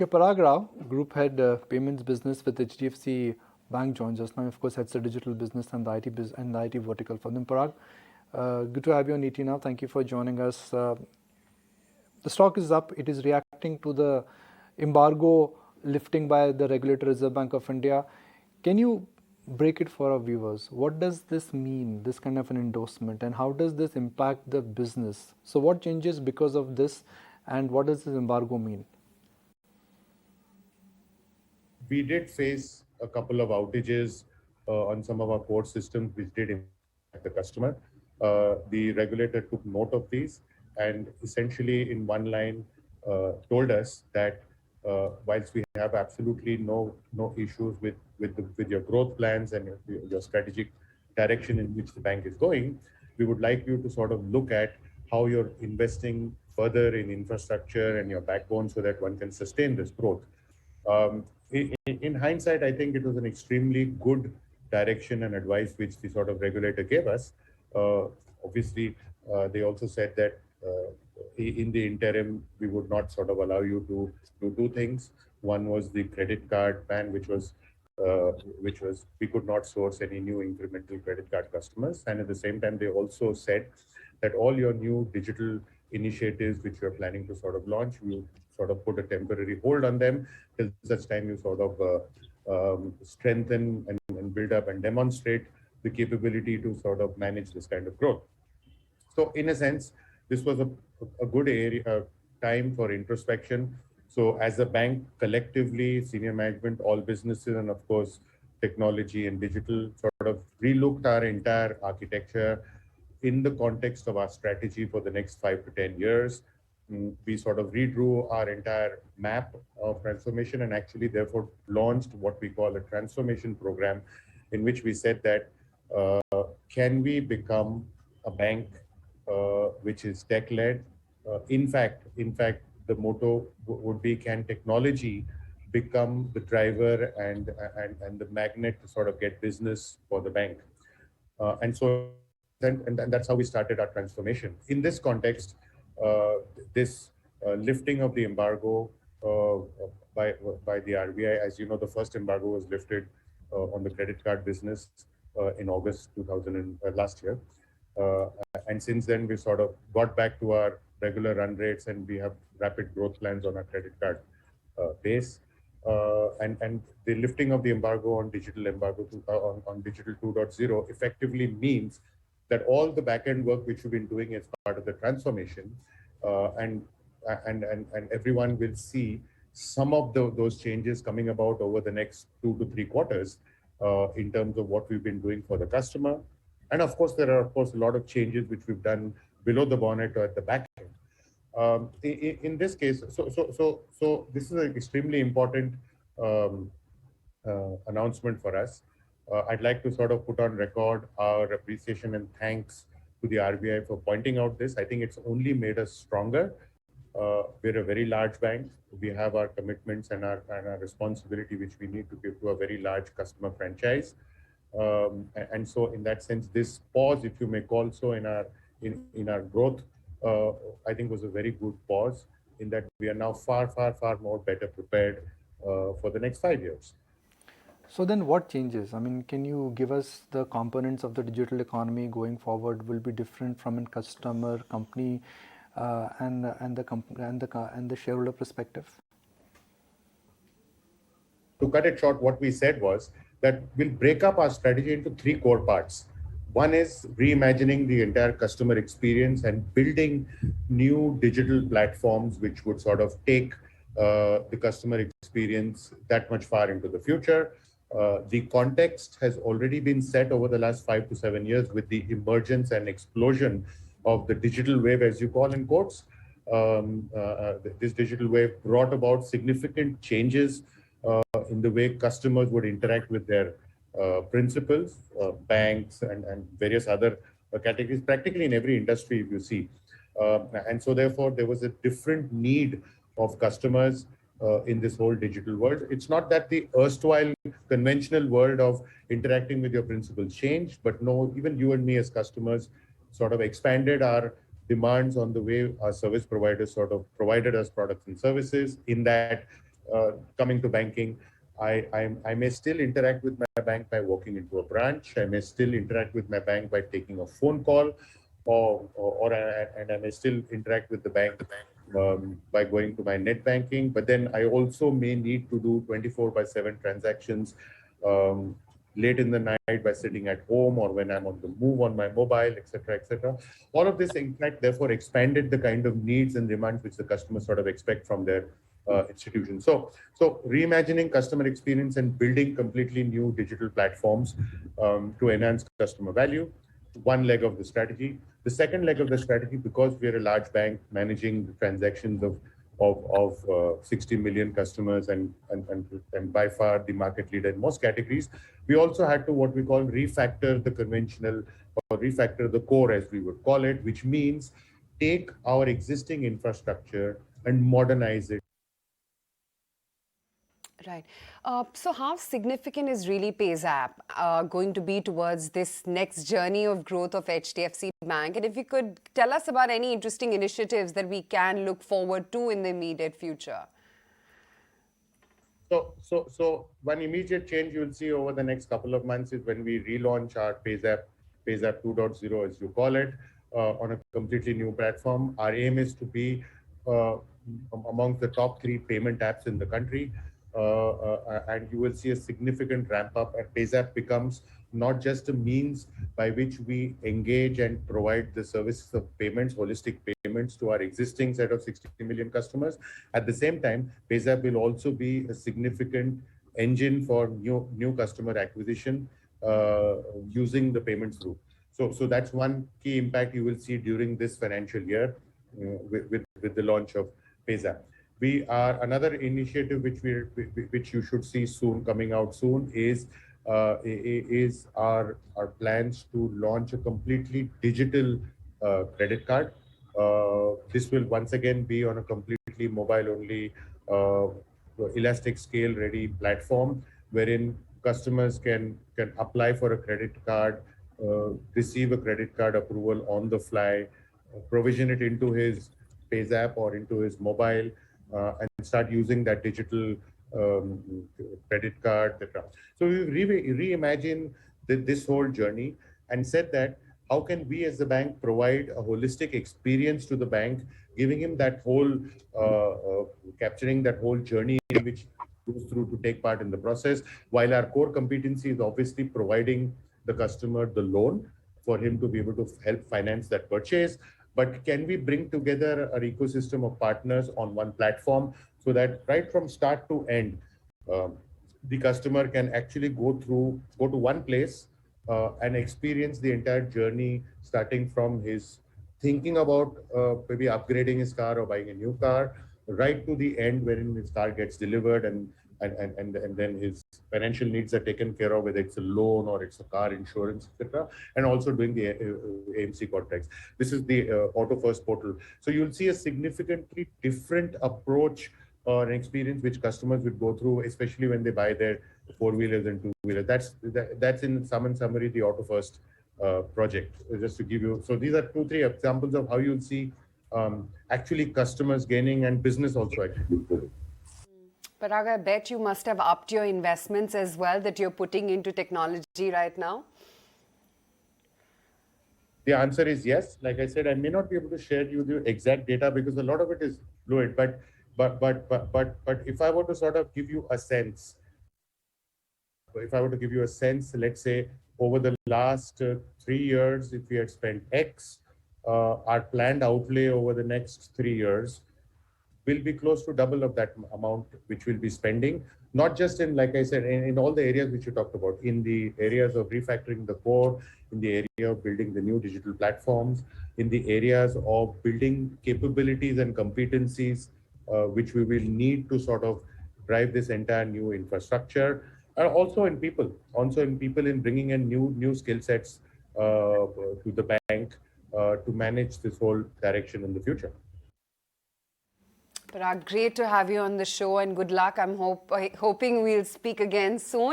Okay, Parag Rao, Group Head Payments Business with HDFC Bank joins us now. Of course, that's the digital business and the IT vertical for them. Parag, good to have you on ETNOW. Thank you for joining us. The stock is up. It is reacting to the embargo lifting by the regulator Reserve Bank of India. Can you break it for our viewers? What does this mean, this kind of an endorsement, and how does this impact the business? So what changes because of this, and what does this embargo mean? We did face a couple of outages on some of our core systems, which did impact the customer. The regulator took note of these and essentially in one line told us that whilst we have absolutely no issues with your growth plans and your strategic direction in which the bank is going, we would like you to sort of look at how you're investing further in infrastructure and your backbone so that one can sustain this growth. In hindsight, I think it was an extremely good direction and advice which the sort of regulator gave us. Obviously, they also said that in the interim, we would not sort of allow you to do two things. One was the credit card ban, which was we could not source any new incremental credit card customers. And at the same time, they also said that all your new digital initiatives which you're planning to sort of launch, we sort of put a temporary hold on them till such time you sort of strengthen and build up and demonstrate the capability to sort of manage this kind of growth. So in a sense, this was a good area, time for introspection. So as a bank, collectively, senior management, all businesses, and of course, technology and digital sort of relooked our entire architecture in the context of our strategy for the next 5 to 10 years. We sort of redrew our entire map of transformation and actually therefore launched what we call a transformation program in which we said that can we become a bank which is tech-led? In fact, the motto would be, can technology become the driver and the magnet to sort of get business for the bank? And that's how we started our transformation. In this context, this lifting of the embargo by the RBI, as you know, the first embargo was lifted on the credit card business in August last year. And since then, we sort of got back to our regular run rates and we have rapid growth plans on our credit card base. And the lifting of the embargo on digital on digital 2.0 effectively means that all the back-end work which we've been doing as part of the transformation and everyone will see some of those changes coming about over the next 2 to 3 quarters in terms of what we've been doing for the customer. And of course, there are, of course, a lot of changes which we've done below the bonnet or at the back end. In this case, so this is an extremely important announcement for us. I'd like to sort of put on record our appreciation and thanks to the RBI for pointing out this. I think it's only made us stronger. We're a very large bank. We have our commitments and our responsibility, which we need to give to a very large customer franchise. And so in that sense, this pause, if you may call so, in our growth, I think was a very good pause in that we are now far more better prepared for the next 5 years. So then what changes? I mean, can you give us the components of the digital economy going forward will be different from a customer, company, and the shareholder perspective? To cut it short, what we said was that we'll break up our strategy into 3 core parts. One is reimagining the entire customer experience and building new digital platforms which would sort of take the customer experience that much far into the future. The context has already been set over the last 5 to 7 years with the emergence and explosion of the digital wave, as you call in quotes. This digital wave brought about significant changes in the way customers would interact with their principals, banks, and various other categories, practically in every industry, if you see. And so therefore, there was a different need of customers in this whole digital world. It's not that the erstwhile conventional world of interacting with your principals changed, but no, even you and me as customers sort of expanded our demands on the way our service providers sort of provided us products and services, in that coming to banking, I may still interact with my bank by walking into a branch. I may still interact with my bank by taking a phone call, and I may still interact with the bank by going to my net banking. But then I also may need to do 24/7 transactions late in the night by sitting at home or when I'm on the move on my mobile, etc., etc. All of this, in fact, therefore expanded the kind of needs and demands which the customers sort of expect from their institution. So reimagining customer experience and building completely new digital platforms to enhance customer value, one leg of the strategy. The second leg of the strategy, because we're a large bank managing the transactions of 60 million customers and by far the market leader in most categories, we also had to what we call refactor the conventional or refactor the core, as we would call it, which means take our existing infrastructure and modernize it. Right. So how significant is really PayZapp going to be towards this next journey of growth of HDFC Bank? And if you could tell us about any interesting initiatives that we can look forward to in the immediate future. So one immediate change you'll see over the next couple of months is when we relaunch our PayZapp 2.0, as you call it, on a completely new platform. Our aim is to be among the top 3 payment apps in the country. And you will see a significant ramp up, and PayZapp becomes not just a means by which we engage and provide the services of payments, holistic payments to our existing set of 60 million customers. At the same time, PayZapp will also be a significant engine for new customer acquisition using the payments route. So that's one key impact you will see during this financial year with the launch of PayZapp. We are another initiative which you should see soon, coming out soon, is our plans to launch a completely digital credit card. This will once again be on a completely mobile-only, elastic scale-ready platform, wherein customers can apply for a credit card, receive a credit card approval on the fly, provision it into his PayZapp or into his mobile, and start using that digital credit card, etc. So we reimagined this whole journey and said that how can we as the bank provide a holistic experience to the bank, giving him that whole, capturing that whole journey in which he goes through to take part in the process, while our core competency is obviously providing the customer the loan for him to be able to help finance that purchase. But can we bring together an ecosystem of partners on one platform so that right from start to end, the customer can actually go to one place and experience the entire journey, starting from his thinking about maybe upgrading his car or buying a new car, right to the end wherein his car gets delivered and then his financial needs are taken care of, whether it's a loan or it's a car insurance, etc., and also doing the AMC contracts. This is the Auto First portal. So you'll see a significantly different approach or an experience which customers would go through, especially when they buy their 4-wheelers and 2-wheelers. That's in summary the Auto First project. Just to give you, so these are 2-3 examples of how you'll see actually customers gaining and business also actually improving. Parag, I bet you must have upped your investments as well that you're putting into technology right now. The answer is yes. Like I said, I may not be able to share you the exact data because a lot of it is fluid. But if I were to sort of give you a sense, let's say over the last 3 years, if we had spent X, our planned outlay over the next 3 years will be close to double of that amount which we'll be spending, not just in, like I said, in all the areas which you talked about, in the areas of refactoring the core, in the area of building the new digital platforms, in the areas of building capabilities and competencies which we will need to sort of drive this entire new infrastructure, and also in people, in bringing in new skill sets to the bank to manage this whole direction in the future. Parag, great to have you on the show and good luck. I'm hoping we'll speak again soon.